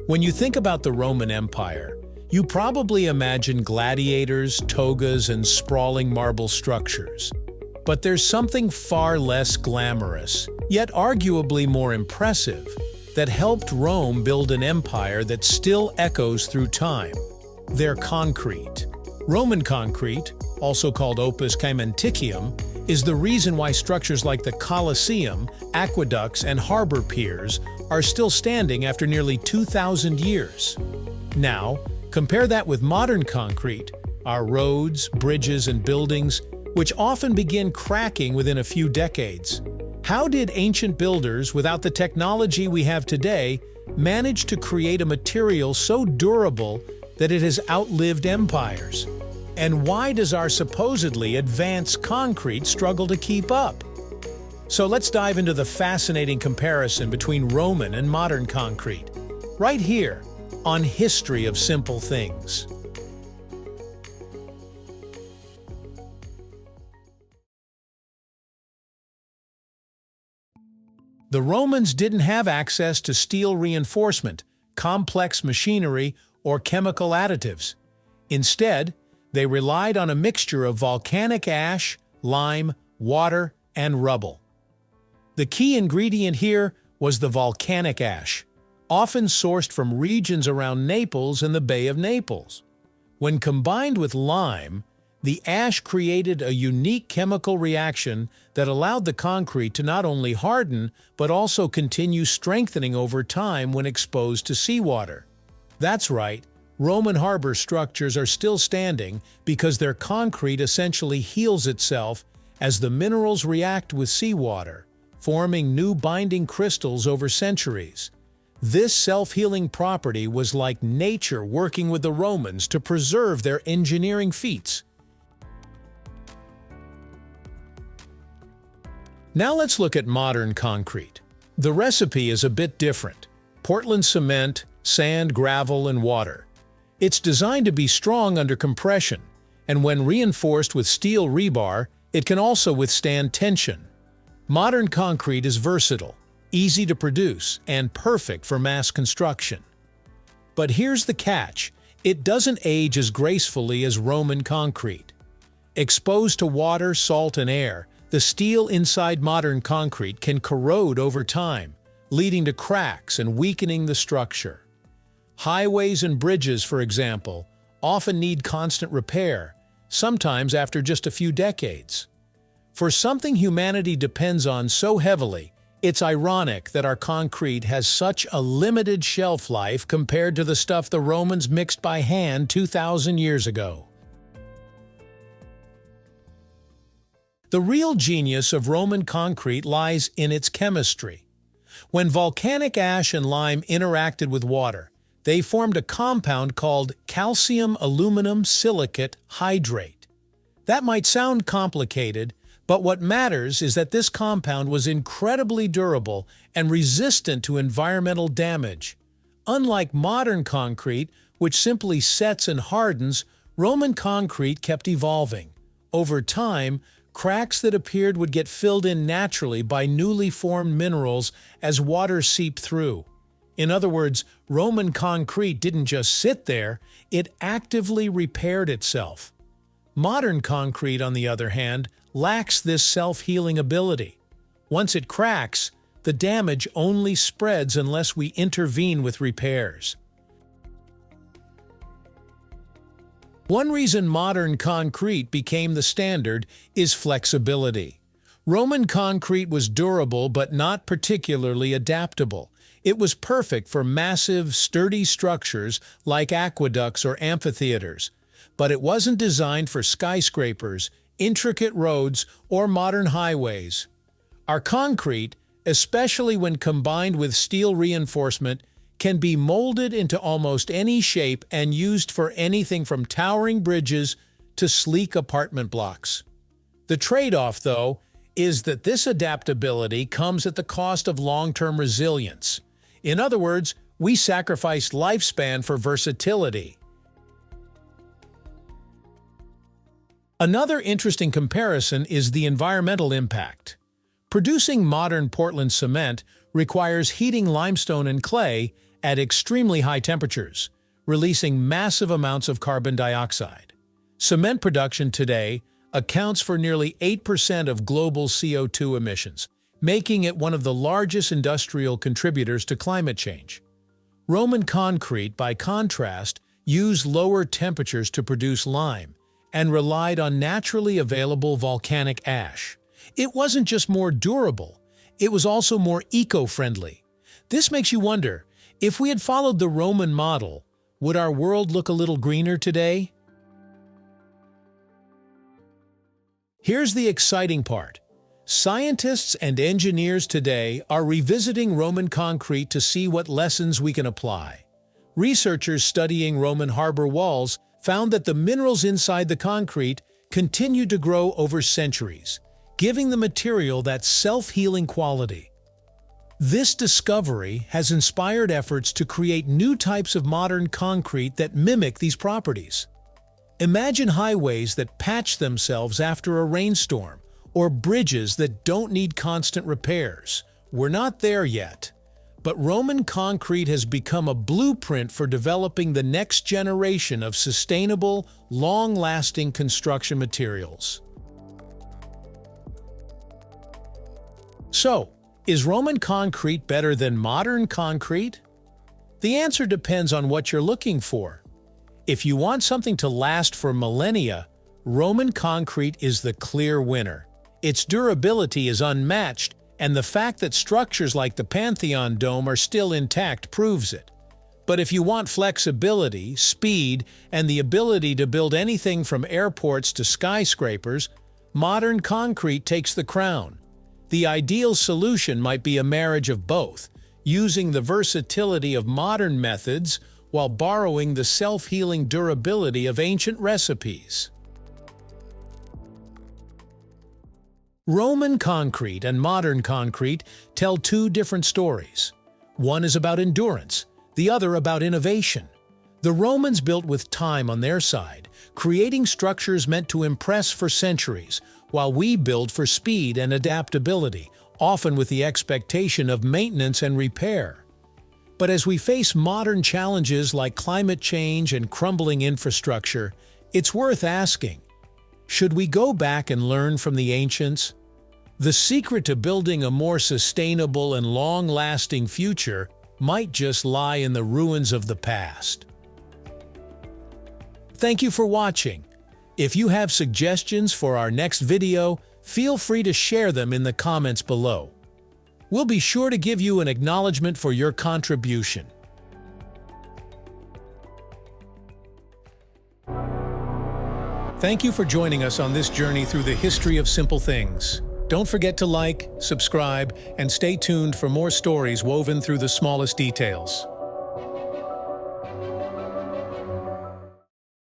When you think about the Roman Empire, you probably imagine gladiators, togas, and sprawling marble structures. But there's something far less glamorous, yet arguably more impressive, that helped Rome build an empire that still echoes through time: their concrete. Roman concrete, also called opus caementicum, is the reason why structures like the Colosseum, aqueducts, and harbor piers are still standing after nearly 2,000 years. Now, compare that with modern concrete, our roads, bridges, and buildings, which often begin cracking within a few decades. How did ancient builders, without the technology we have today, manage to create a material so durable that it has outlived empires? And why does our supposedly advanced concrete struggle to keep up? So let's dive into the fascinating comparison between Roman and modern concrete, right here on History of Simple Things. The Romans didn't have access to steel reinforcement, complex machinery, or chemical additives. Instead, they relied on a mixture of volcanic ash, lime, water, and rubble. The key ingredient here was the volcanic ash, often sourced from regions around Naples and the Bay of Naples. When combined with lime, the ash created a unique chemical reaction that allowed the concrete to not only harden, but also continue strengthening over time when exposed to seawater. That's right, Roman harbor structures are still standing because their concrete essentially heals itself as the minerals react with seawater, forming new binding crystals over centuries. This self-healing property was like nature working with the Romans to preserve their engineering feats. Now let's look at modern concrete. The recipe is a bit different: Portland cement, sand, gravel, and water. It's designed to be strong under compression, and when reinforced with steel rebar, it can also withstand tension. Modern concrete is versatile, easy to produce, and perfect for mass construction. But here's the catch: it doesn't age as gracefully as Roman concrete. Exposed to water, salt, and air, the steel inside modern concrete can corrode over time, leading to cracks and weakening the structure. Highways and bridges, for example, often need constant repair, sometimes after just a few decades. For something humanity depends on so heavily, it's ironic that our concrete has such a limited shelf life compared to the stuff the Romans mixed by hand 2,000 years ago. The real genius of Roman concrete lies in its chemistry. When volcanic ash and lime interacted with water, they formed a compound called calcium aluminum silicate hydrate. That might sound complicated, but what matters is that this compound was incredibly durable and resistant to environmental damage. Unlike modern concrete, which simply sets and hardens, Roman concrete kept evolving. Over time, cracks that appeared would get filled in naturally by newly formed minerals as water seeped through. In other words, Roman concrete didn't just sit there, it actively repaired itself. Modern concrete, on the other hand, lacks this self-healing ability. Once it cracks, the damage only spreads unless we intervene with repairs. One reason modern concrete became the standard is flexibility. Roman concrete was durable but not particularly adaptable. It was perfect for massive, sturdy structures like aqueducts or amphitheaters, but it wasn't designed for skyscrapers, intricate roads, or modern highways. Our concrete, especially when combined with steel reinforcement, can be molded into almost any shape and used for anything from towering bridges to sleek apartment blocks. The trade-off, though, is that this adaptability comes at the cost of long-term resilience. In other words, we sacrificed lifespan for versatility. Another interesting comparison is the environmental impact. Producing modern Portland cement requires heating limestone and clay, at extremely high temperatures, releasing massive amounts of carbon dioxide. Cement production today accounts for nearly 8% of global CO2 emissions, making it one of the largest industrial contributors to climate change. Roman concrete, by contrast, used lower temperatures to produce lime and relied on naturally available volcanic ash. It wasn't just more durable, it was also more eco-friendly. This makes you wonder, if we had followed the Roman model, would our world look a little greener today? Here's the exciting part. Scientists and engineers today are revisiting Roman concrete to see what lessons we can apply. Researchers studying Roman harbor walls found that the minerals inside the concrete continued to grow over centuries, giving the material that self-healing quality. This discovery has inspired efforts to create new types of modern concrete that mimic these properties. Imagine highways that patch themselves after a rainstorm, or bridges that don't need constant repairs. We're not there yet, but Roman concrete has become a blueprint for developing the next generation of sustainable, long-lasting construction materials. So, is Roman concrete better than modern concrete? The answer depends on what you're looking for. If you want something to last for millennia, Roman concrete is the clear winner. Its durability is unmatched, and the fact that structures like the Pantheon Dome are still intact proves it. But if you want flexibility, speed, and the ability to build anything from airports to skyscrapers, modern concrete takes the crown. The ideal solution might be a marriage of both, using the versatility of modern methods while borrowing the self-healing durability of ancient recipes. Roman concrete and modern concrete tell two different stories. One is about endurance, the other about innovation. The Romans built with time on their side, creating structures meant to impress for centuries, while we build for speed and adaptability, often with the expectation of maintenance and repair. But as we face modern challenges like climate change and crumbling infrastructure, it's worth asking, should we go back and learn from the ancients? The secret to building a more sustainable and long-lasting future might just lie in the ruins of the past. Thank you for watching. If you have suggestions for our next video, feel free to share them in the comments below. We'll be sure to give you an acknowledgement for your contribution. Thank you for joining us on this journey through the history of simple things. Don't forget to like, subscribe, and stay tuned for more stories woven through the smallest details.